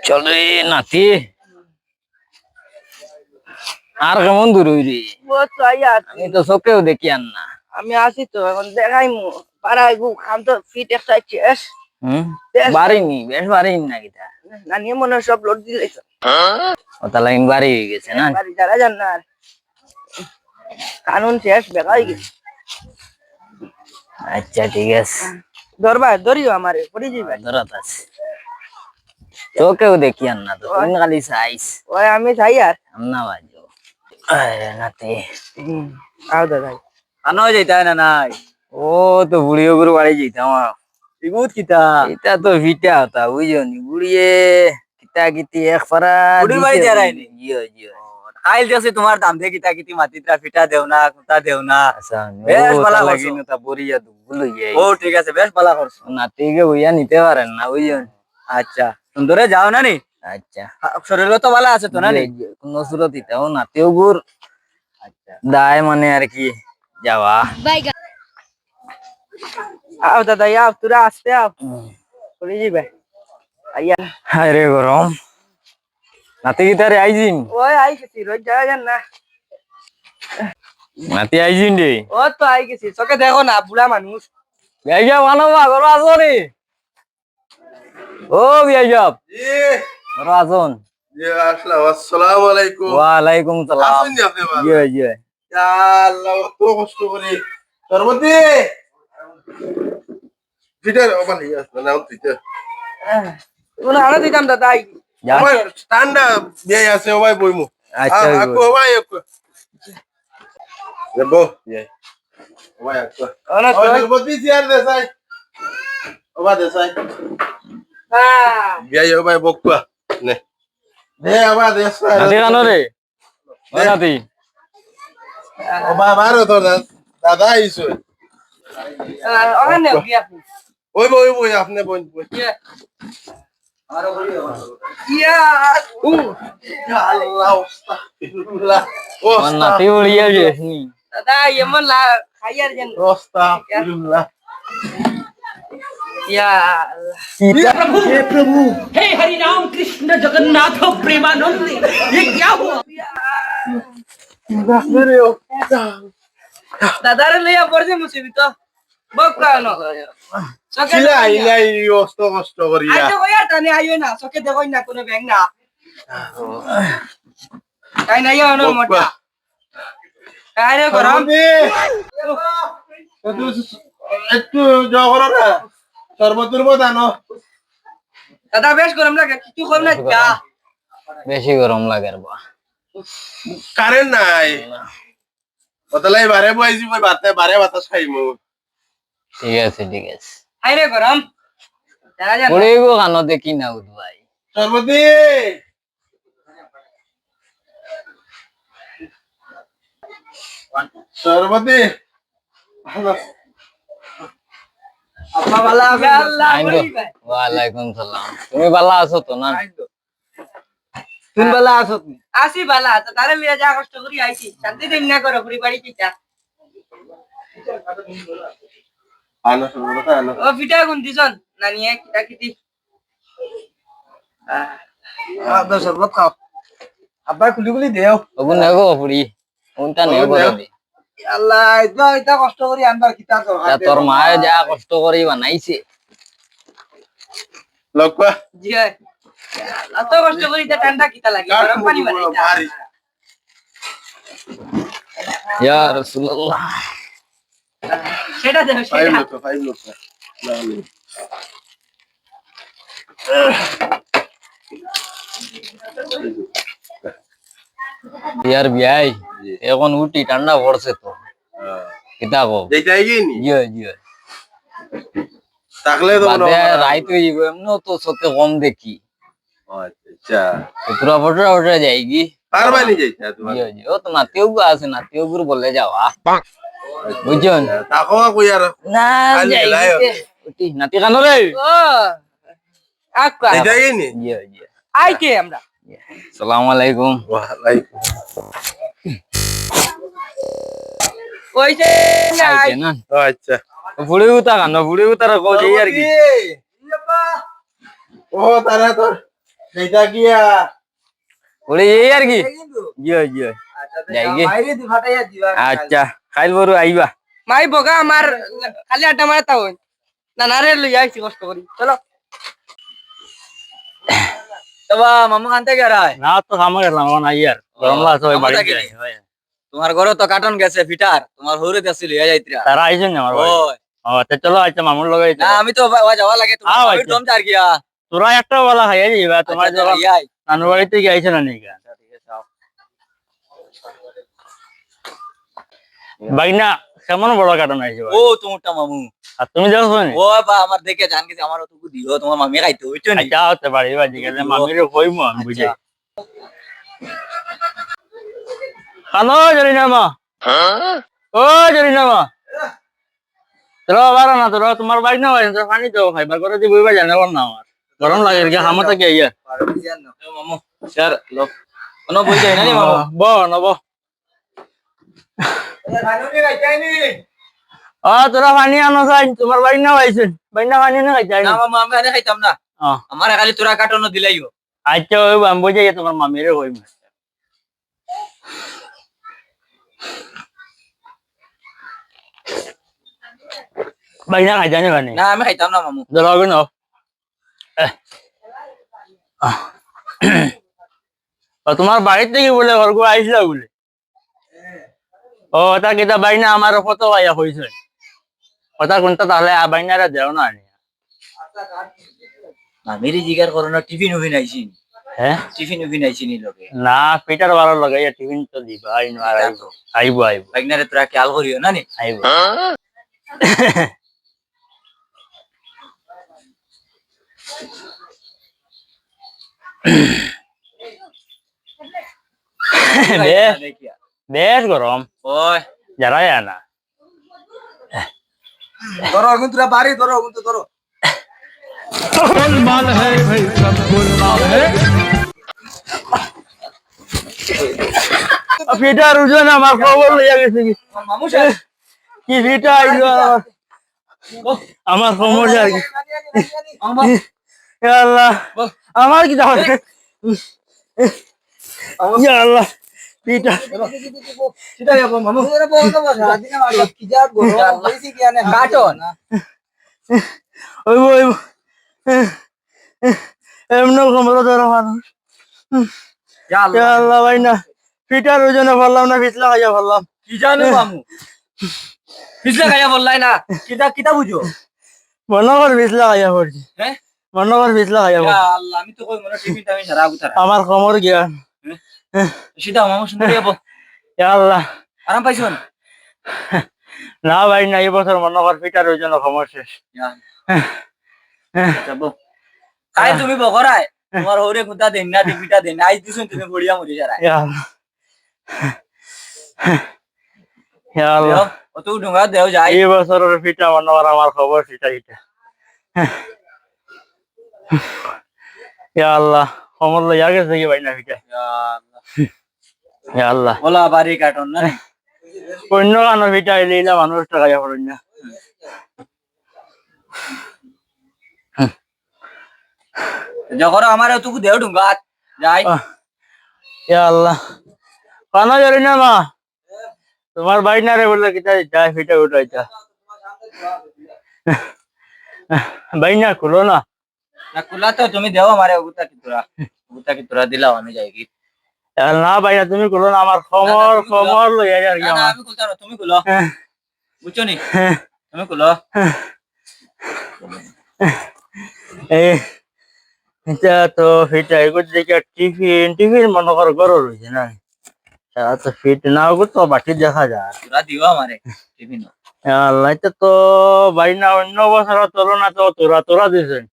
চল রে নাতি, আর কেমন দূর হই রে? আমি তো চোখেও দেখি আর না। আমি আছি তো এখন দেখাইমু পাড়ায় গু খাম তো ফিট একটা শেষ বাড়িনি, বেশ বাড়িনি না কিটা নানিয়ে মনে হয় সব লোড দিলে ও তাহলে বাড়ি হয়ে গেছে না? বাড়ি যারা যান না আর কানুন শেষ বেকাই গেছে। আচ্ছা ঠিক আছে, ধরবা ধরিও আমারে পড়ে যাইবা। ধরাত আছে, চোখেও দেখি আর না তো, কোন খালি চাইস ওই আমি যাই আর না বাজো। আরে নাতি আও দাদা আনো যাইতা না নাই? ও তো বুড়িও গুরু বাড়ি যাইতাম। ইগুত কিতা এটা তো ভিটা হতা বুঝনি, বুড়িয়ে কিতা কিতি এক পারা বুড়ির বাড়ি যারাইনি? জিও জিও। খাইল যাচ্ছে তোমার দাম দে কিতা কিতি মাটিটা ফিটা দেও না কুতা দেও না। আচ্ছা বেশ ভালো করছো। লাগিনো তা বড়িয়া দুগুলো যাই। ও ঠিক আছে, বেশ ভালো করছো। নাতিকে বইয়া নিতে পারেন না বুঝছেন? আচ্ছা সুন্দরে যাও না নি? আচ্ছা শরীর তো ভালো আছে তো না নি? কোন সুরত ইতাও নাতিও গুর আচ্ছা দায় মানে আর কি যাওয়া। আও দাদা আও তোরা আসতে আও পড়ে যাইবা আইয়া। হায় রে গরম, নাতি কি তারে আইজিন? ওই আই গেছি রোজ যাওয়া যান না। নাতি আইজিন রে? ও তো আই গেছি চোখে দেখো না বুড়া মানুষ। বিয়াইয়া বানাবা ঘর আছো রে? ও বিয়াইয়া জি ঘর আছন? জি আসসালাম আসসালামু আলাইকুম। ওয়ালাইকুম সালাম। আসুন জি আপনি বাবা। জি জি ইয়া আল্লাহ কত কষ্ট করি সর্বতি ফিটার ওখানে আসবে না তুইতে কোনো আনা দিতাম দাদা আই যা। ওই ঠান্ডা বিয়ে আছে ওই বইমু আচ্ছা আকু ওই আকু দেবো বিয়ে ওই আকু ওনা তো ওই সর্বতি চেয়ার দেসাই ওবা দেসাই হ্যাঁ বিয়ে ওই বকুয়া নে দে ওবা দেসাই নাতি কানো রে? ও নাতি ওবা মারো তোর দাদা আইছো ওখানে বিয়া ওই বই আপনি বই ইয়া আল্লাহ আস্তাগফিরুল্লাহ আমার নাতি উড়িয়ে গেছনি। দাদা এমন লা খাইয়ার যেন আস্তাগফিরুল্লাহ ইয়া हे हरि राम कृष्ण जगन्नाथ प्रेमानंद ये क्या हुआ? দাদারে লইয়া পড়ছে মুসিবি তো বকা ন চকে ছিলা আইলাই কষ্ট কষ্ট করিয়া আইতো কইয়া টানে আইও না চকে দেখই না কোনো ব্যাং না তাই না ইয়া ন মোটা আরে গরম একটু জগর না সর্বতুর বদানো দাদা বেশ গরম লাগে কিছু কম না যা বেশি গরম লাগে রে বা। কারেন্ট নাই বদলাই বারে বইছি বই বাতে বারে বাতাস খাইমু ঠিক আছে ঠিক আছে। আরে গরম যারা যা পড়ে গো কানো দেখি না উদ ভাই। সর্বতি সর্বতি আপা ভালো হবে আল্লাহ আইন্দো। ওয়ালাইকুম সালাম। তুমি ভালো আছো তো না? তুমি ভালো আছো? আসি ভালো তো তারে লিয়া যা কষ্ট করি আইছি শান্তি দিন না করো পুরি বাড়ি চিটা আনো সর্বতি আনো ও পিঠা কোন দিছন নানিয়ে কিটা কিটি আদা শরবত খাও। আব্বা কুলি কুলি দেও। ওগুন নেগো পুরি কোনটা নেগো রে? আল্লাহ এটা কষ্ট করি আনবার কিতা তা তোর মায়ে যা কষ্ট করে বানাইছে। লক্কা জি এত কষ্ট করি তা ঠান্ডা কিটা লাগে গরম পানি মানে ভারী ইয়া রাসূলুল্লাহ। সেটা দেব সেটা ফাইভ লোক ইয়ার বিয়াই এখন উঠি ঠান্ডা পড়ছে তো কিতা কো? যেটা আইগেনি জিও জিও থাকলে তো মনে বাদে হয় রাইত হই গো এমন তো সতে কম দেখি। আচ্ছা পুরা ফটরা ফটরা যাইগি। পারবানি যাইতা তোমার জিও জিও তো নাতিও গো আছে, নাতিও গুর বলে যাওয়া বুঝছেন তাকো কই আর না খালি যাইগি লাইও। উঠি নাতি কানো রে? ও আকা যেটা আইগেনি জিও জিও। আইকে আমরা আসসালামু আলাইকুম। ওয়ালাইকুম কইছে না আইতে না আচ্ছা বুড়ি উতা কানো বুড়ি উতার কো যাই আর কি। ও তারা তোর সেইটা গিয়া ওরে এই আর কি জিও জিও যাই গে বাইরে দি ফাটাইয়া দিবা আচ্ছা খাইল বড় আইবা মাই বগা আমার খালি আড্ডা মারতা হই না না রে লই আইছি কষ্ট করি চলো তবা মামু আনতে গেরা না তো খামা গেলাম এখন আই আর গরম লাগছে ওই বাড়ি তোমার ঘরে তো কার্টন গেছে ফিটার তোমার হরে দেছি লইয়া যাইতরা তারা আইছেন না আমার বাড়ি ওই ও তে চলো আচ্ছা মামুর লগে না আমি তো যাওয়া লাগে তোমার আও, বাড়ির আচ্ছা। দম চার গিয়া তোরা একটা বলা খাইয়া যাইবা তোমার আচ্ছা, যখন ইয়াই। নানু বাড়িতে কি আইছে না নিকা ঠিক আছে আও। বাইনা কেমন বড় কাটন আইছে ও তোমারটা মামু আর তুমি যাও শুনি ও বা আমার দেখে জান গেছে আমার অতটুকু দিও তোমার মামি খাইতে হইতো নি আচ্ছা হতে পারি বাজি গেলে মামিরে কইমু আমি বুঝে কানো জরিনা মা ও জরিনা মা তোরা বারা না তোরা তোমার বাইক না হয় পানি দাও খাইবার করে দি বইবা জানে না আমার গরম লাগে কি হামতা কি আইয়া মামু স্যার লোক কোনো বই যায় না নি মামু ব নব তোরা পানি আনো চাই তোমার বাইক না আইছে বাইক না পানি না খাইতে না মামু আমি আনে খাইতাম না আমার খালি তোরা কার্টন দিলাইও আচ্ছা ওই আমি বুঝে তোমার মামিরে কইমু বাইক না খাইতে জানি পানি না আমি খাইতাম না মামু ধরো না তোমার বাড়ির থেকে বলে ঘর আইসলা বলে ও তা কিতা বাইনা আমার কত আয়া হয়েছে কথা কোনটা তাহলে বাইনারা দেও না মামিরি জিগার করোনা টিফিন উফিন আইছি হ্যাঁ টিফিন উফিন আইছি নি লগে না পিটার বারো লগাইয়া টিফিন তো দিবা আইনো আর আইব আইব আইব বাইকনারে তোরা খেয়াল করিও না নি আইব দেখিয়া বেশ গরম ওই যারাই আনা ধরো এখন তোরা বাড়ি ধরো এখন তো ধরো পিটার ওজন আমার খবর লইয়া গেছে কি মামু সাহেব কি পিটা আইলো আমার খবর আর কি ইয়া আল্লাহ আমার কি দাও ইয়া আল্লাহ পিটা সিধা যাব মামু কার্টন ওই ওই এমন খবর ধরো মানুষ ইয়া আল্লাহ ভাই না পিটার ওজনে বললাম না পিছলা খাইয়া বললাম কি জানো মামু পিছলা খাইয়া বললাই না কিটা কিটা বুঝো মনে কর পিছলা খাইয়া পড়ছি হ্যাঁ মনে কর পিছলা খাইয়া পড়ছি আল্লাহ আমি তো কই মনে টিফিন টাইম সারা উতারা আমার খবর জ্ঞান সিধা মামু সুন্দর যাব ইয়া আল্লাহ আরাম পাইছন না ভাই না এই বছর মনে কর পিটার ওজনে খবর শেষ যাব কাই তুমি বকরাই তোমার হরে কুতা দেন না দিবিটা দেন আই দিছুন তুমি বড়িয়া মরি যারা ইয়া আল্লাহ ইয়া আল্লাহ অত ঢুঙ্গা দেও যাই এই বছরের পিটা মনে কর আমার খবর সেটা এটা ইয়া আল্লাহ খবর লইয়া গেছে কি ভাই না পিটা ইয়া আল্লাহ বলা বাড়ি কার্টন না অন্য কানো পিটা এলিলা মানুষটা খাইয়া পড়েন না যখন আমার তুকু দেও ঢুঙ্গা যাই ইয়া আল্লাহ কানো জানি না মা তোমার বাড়ি না রে বললে কিটা যায় পিটা উঠাইতা ভাই না খুলো না না কুলা তো তুমি দেও আমারে গুতা কি তোরা দিলাও আমি যাই কি না ভাই না তুমি খুলো না আমার খবর লইয়া যার কি না আমার আমি কুলতা না তুমি কুলো বুঝছো নি তুমি কুলো এটা তো ফিট এগুলো দেখে টিফিন মনে করো গরম রয়েছে না তো ফিট না ওগুলো তো বাটি দেখা যায় তোরা দিও আমারে টিফিন আল্লাহ এটা তো বাড়ি না অন্য বছর তুলনা তো তোরা দিয়েছেন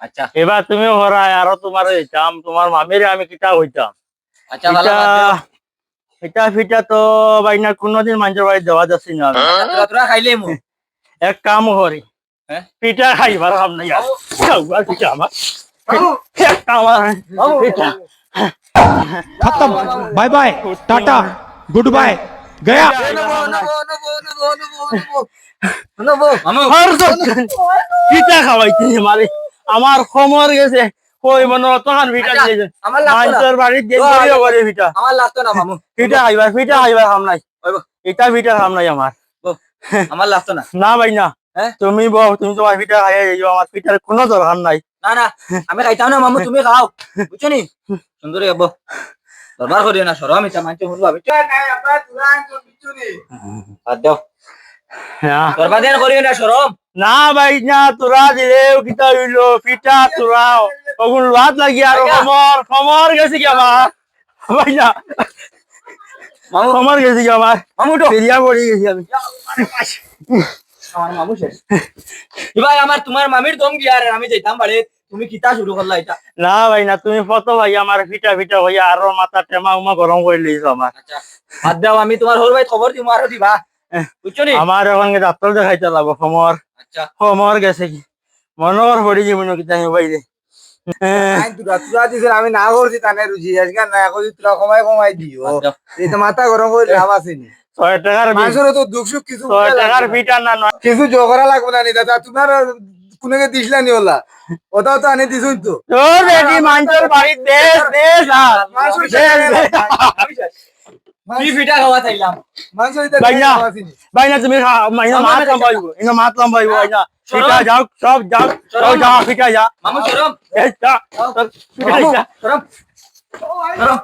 আচ্ছা এবার তুমিও হরাই আরো তোমার হইতাম তোমার মামিরে আমি কিতা হইতাম আচ্ছা ভালো এটা ফিটা তো বাড়ি না কোনোদিন মানুষের বাড়ি দেওয়া যাচ্ছে না আমি। তোরা খাইলে মু এক কাম করি হ্যাঁ? পিঠা খাইবার কাম নাই আর। খাওয়ার পিঠা আমার এক কাম আর পিঠা खत्म bye bye tata good bye गया মামু আর তো পিঠা খাওয়াইছি মারে আমার খমর গেছে কই মনে তখন ভিটা আচ্ছা, দিয়েছে আমার লাগতো না। মানুষের বাড়ির দিয়ে তো করিও করে ভিটা আমার লাগতো না মামু ভিটা খাইবার খাম নাই এটা ভিটা খাম নাই আমার আমার লাগতো না না ভাই না হ্যাঁ? তুমি বউ তুমি তোমার পিঠা খাইয়ে যাইও আমার পিঠার কোনো দরকার নাই না না আমি খাইতাম না মামু তুমি খাও বুঝছো নি সুন্দর যাবো দরবার করিও না সরম এটা মানছে শুনবো আমি বাদ দাও হ্যাঁ। দরবার দেন করিও না সরম না ভাই না তোরা দিলেও কিতা হইলো পিঠা তোরাও ওগুন লাত লাগি আর খমর গেছে কি আমার ভাই না মামু খমর গেছে কি আমার মামু তো পেরিয়া পড়ে গেছি আমি আমার মামু শেষ ভাই আমার তোমার মামির দম গিয়া আর আমি যাইতাম বাড়ি তুমি কিতা শুরু করলা এটা না ভাই না তুমি কত ভাই আমার পিঠা পিঠা ভাইয়া আরো মাথা টেমা উমা গরম করে লিয়েছো আমার আচ্ছা বাদ দাও আমি তোমার হল ভাই খবর দিমু আরো দিবা বুঝছো নি আমার এখন ডাক্তার দেখাইতে লাগবো খমর আচ্ছা খমর গেছে কি মনোর পড়ে যাবো না কিতা আমি বাইরে আমি না করছি তানে রুচি আজকে না করছি তোরা কমাই দিও বাদ দাও। এই তো মাথা গরম করে লাভ আসেনি 6 টাকার মানুষের তো দুঃখ সুখ কিছু 6 টাকার পিঠা না নয় কিছু জোগরা লাগবে না নি দাদা তোমার কোনকে দিসলা নি ওলা ওটাও তো আনি দিছুন তো তোর রেডি মানুষের বাড়ির দেশ আর মানুষের দেশ। কি পিঠা খাওয়া চাইলাম মানুষের ভাই না ভাই না তুমি মাইনা মাত লম্বাইবো ইনা মাত লম্বাইবো ভাই না পিঠা যাও সব যাও পিঠা যা মামু সরম এই যা তোর পিঠা যা সরম সরম